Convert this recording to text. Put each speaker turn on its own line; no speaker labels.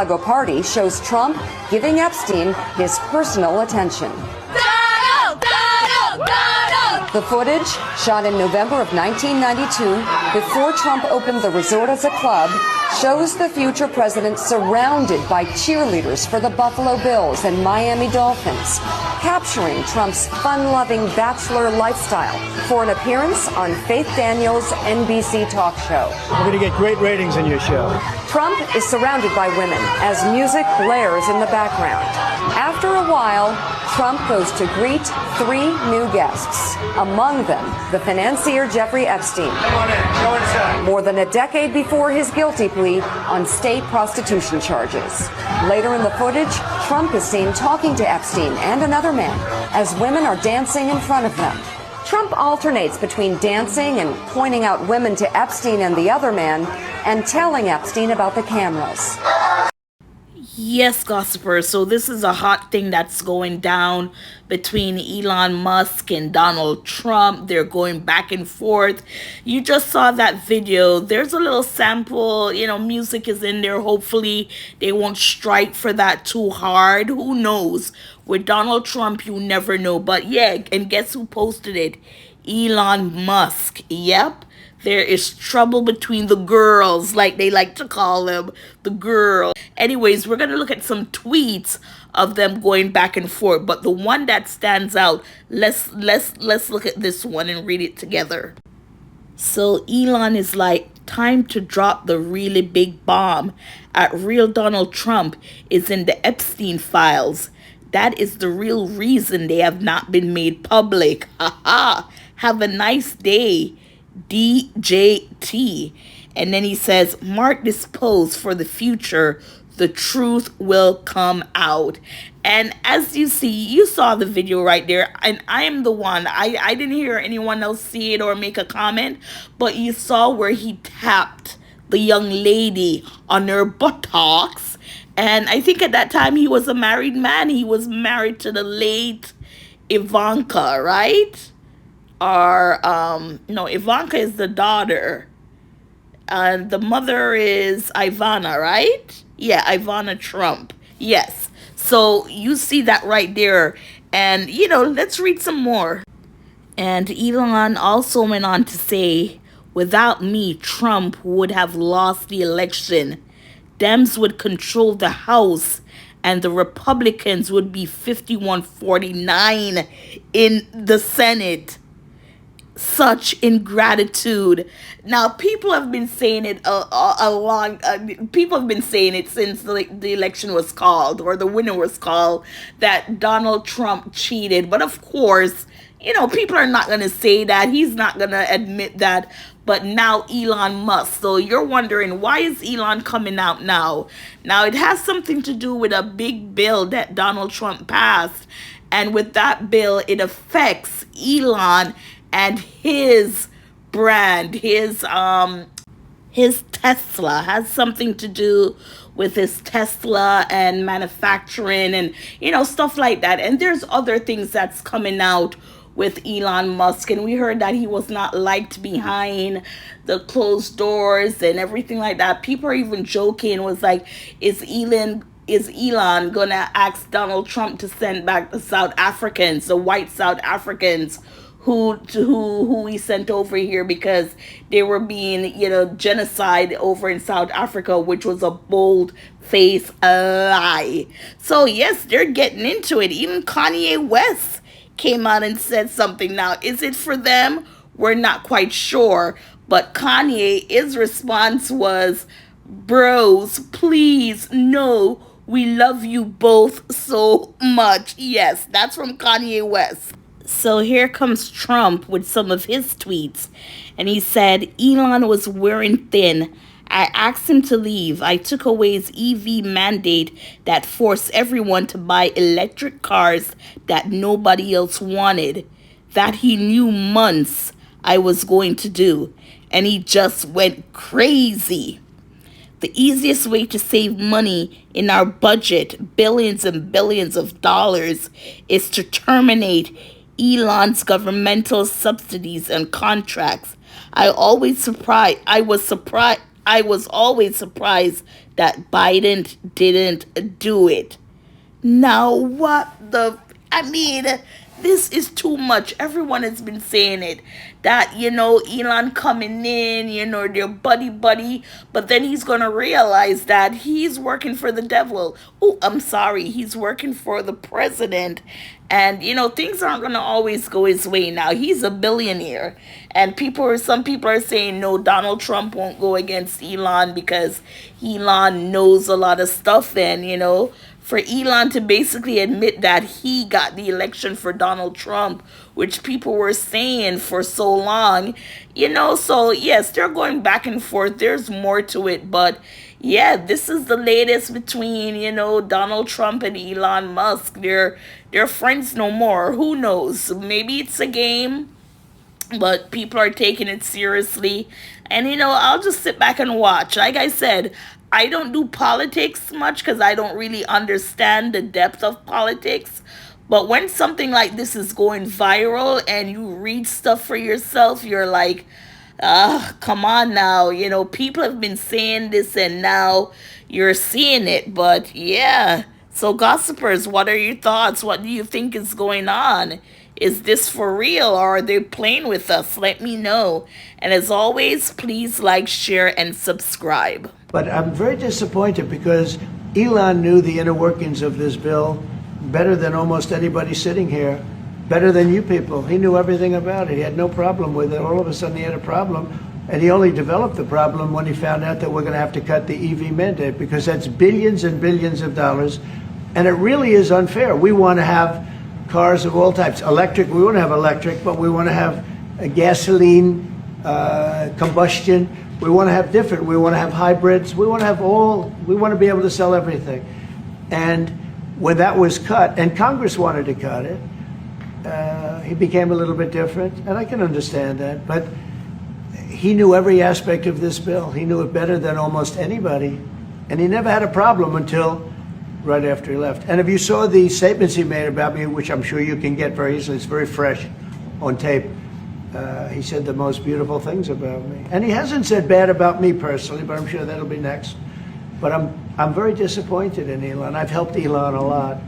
Chicago party shows Trump giving Epstein his personal attention. The footage, shot in November of 1992, before Trump opened the resort as a club, shows the future president surrounded by cheerleaders for the Buffalo Bills and Miami Dolphins, capturing Trump's fun-loving bachelor lifestyle for an appearance on Faith Daniels' NBC talk show.
We're going to get great ratings in your show.
Trump is surrounded by women as music blares in the background. After a while, Trump goes to greet 3 new guests, among them the financier Jeffrey Epstein.
Come on in. Go inside.
More than a decade before his guilty plea on state prostitution charges. Later in the footage, Trump is seen talking to Epstein and another man as women are dancing in front of them. Trump alternates between dancing and pointing out women to Epstein and the other man and telling Epstein about the cameras.
Yes, gossipers. So this is a hot thing that's going down between Elon Musk and Donald Trump. They're going back and forth. You just saw that video. There's a little sample, music is in there. Hopefully they won't strike for that too hard. Who knows? With Donald Trump, you never know. But yeah, and guess who posted it? Elon Musk. Yep. There is trouble between the girls, like they like to call them, the girl. Anyways, we're going to look at some tweets of them going back and forth. But the one that stands out, let's look at this one and read it together. So Elon is like, time to drop the really big bomb. At real Donald Trump is in the Epstein files. That is the real reason they have not been made public. Haha. Have a nice day. DJT. And then he says, mark this pose for the future. The truth will come out. And as you see, you saw the video right there. And I am the one. I didn't hear anyone else see it or make a comment. But you saw where he tapped the young lady on her buttocks. And I think at that time he was a married man. He was married to the late Ivanka, right? Or no, Ivanka is the daughter, and the mother is Ivana, right? Yeah, Ivana Trump. Yes. So you see that right there, and let's read some more. And Elon also went on to say, without me, Trump would have lost the election. Dems would control the House, and the Republicans would be 51-49 in the Senate. Such ingratitude. Now, people have been saying it people have been saying it since the election was called, or the winner was called, that Donald Trump cheated. But of course, people are not going to say that. He's not going to admit that. But now Elon Musk. So you're wondering, why is Elon coming out now? Now, it has something to do with a big bill that Donald Trump passed. And with that bill, it affects Elon and his brand, his Tesla, has something to do with his Tesla and manufacturing and, stuff like that. And there's other things that's coming out with Elon Musk. And we heard that he was not liked behind the closed doors and everything like that. People are even joking, was like, is Elon gonna ask Donald Trump to send back the South Africans, the white South Africans, who he sent over here because they were being, genocide over in South Africa, which was a bold-faced lie. So yes, they're getting into it. Even Kanye West came out and said something. Now, is it for them? We're not quite sure. But Kanye, his response was, bros, please, no, we love you both so much. Yes, that's from Kanye West. So here comes Trump with some of his tweets. And he said, Elon was wearing thin. I asked him to leave. I took away his EV mandate that forced everyone to buy electric cars that nobody else wanted. That he knew months I was going to do. And he just went crazy. The easiest way to save money in our budget, billions and billions of dollars, is to terminate Elon's governmental subsidies and contracts. I was always surprised that Biden didn't do it. Now, I mean, this is too much. Everyone has been saying it. That, Elon coming in, they're buddy, but then he's going to realize that he's working for the devil. Oh, I'm sorry. He's working for the president. And, things aren't going to always go his way now. He's a billionaire. And some people are saying, no, Donald Trump won't go against Elon because Elon knows a lot of stuff. And, for Elon to basically admit that he got the election for Donald Trump, which people were saying for so long, so yes, they're going back and forth. There's more to it, but yeah, this is the latest between, Donald Trump and Elon Musk. They're friends no more. Who knows? Maybe it's a game, but people are taking it seriously. And, I'll just sit back and watch. Like I said, I don't do politics much because I don't really understand the depth of politics. But when something like this is going viral and you read stuff for yourself, you're like, come on now. People have been saying this and now you're seeing it. But yeah. So gossipers, what are your thoughts? What do you think is going on? Is this for real or are they playing with us? Let me know. And as always, please like, share, and subscribe.
But I'm very disappointed because Elon knew the inner workings of this bill better than almost anybody sitting here, better than you people. He knew everything about it. He had no problem with it. All of a sudden he had a problem. And he only developed the problem when he found out that we're going to have to cut the EV mandate because that's billions and billions of dollars. And it really is unfair. We want to have cars of all types. Electric, we want to have electric, but we want to have a gasoline, combustion. We want to have different. We want to have hybrids. We want to have we want to be able to sell everything. And when that was cut, and Congress wanted to cut it, he became a little bit different. And I can understand that. But he knew every aspect of this bill. He knew it better than almost anybody. And he never had a problem until right after he left. And if you saw the statements he made about me, which I'm sure you can get very easily, it's very fresh on tape. He said the most beautiful things about me. And he hasn't said bad about me personally, but I'm sure that'll be next. But I'm very disappointed in Elon. I've helped Elon a lot.